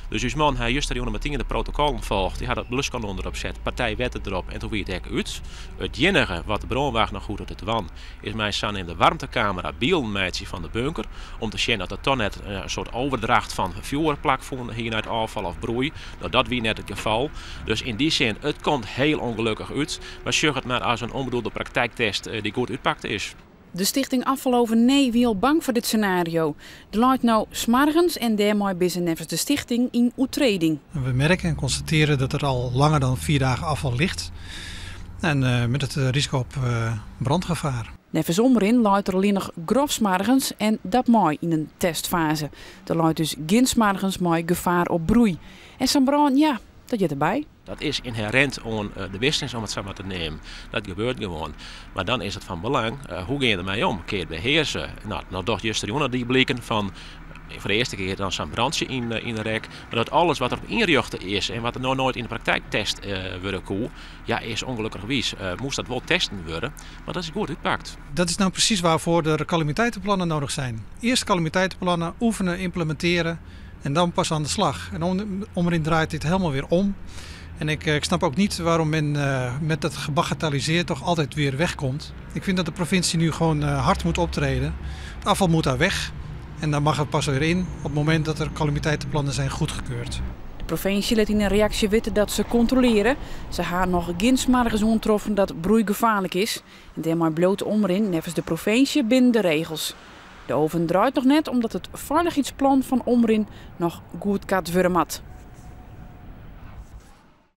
Dus uw man heeft juist met de protocollen volgt. Die had het bluskanon erop zet, partijwetten erop en toen weer het uit. Het enige wat de brandwagen nog goed uit het wan is mijn son in de warmtecamera beeldenmeidje van de bunker. Om te zien dat er toch net een soort overdracht van vuurplak vonden hier uit afval of broei. Nou, dat wie net het geval. Dus in die zin, het komt heel ongelukkig uit. Maar zeg het maar als een onbedoelde praktijktest die goed uitpakt is. De stichting Afval over Nee wie al bang voor dit scenario. De luidt nou 's morgens en daarmee binnen nevens de stichting in oetreding. We merken en constateren dat er al langer dan 4 dagen afval ligt. En met het risico op brandgevaar. Nevens omrin luidt er alleen nog grof 's morgens en dat mooi in een testfase. Er luidt dus geen 's morgens mooi gevaar op broei. En zo'n brand, ja, dat zit erbij. Dat is inherent aan de business om het zo maar te nemen. Dat gebeurt gewoon. Maar dan is het van belang, hoe ga je ermee om? Kun je het beheersen? Nou dacht juist die bleken van voor de eerste keer dan zo'n brandje in de rek. Maar dat alles wat er op inrichten is en wat er nog nooit in de praktijktest worden kon, ja, is ongelukkig moest dat wel testen worden. Maar dat is goed uitpakt. Dat is nou precies waarvoor er calamiteitenplannen nodig zijn. Eerst calamiteitenplannen, oefenen, implementeren en dan pas aan de slag. En omrin draait dit helemaal weer om. En ik snap ook niet waarom men met dat gebagatelliseerd toch altijd weer wegkomt. Ik vind dat de provincie nu gewoon hard moet optreden. Het afval moet daar weg en dan mag het pas weer in op het moment dat er calamiteitenplannen zijn goedgekeurd. De provincie laat in een reactie weten dat ze controleren. Ze gaan nog geen 's morgens ontroffen dat broei gevaarlijk is. En daarmee bloot omrin nevens de provincie binnen de regels. De oven draait nog net omdat het veiligheidsplan van omrin nog goed gaat worden mat.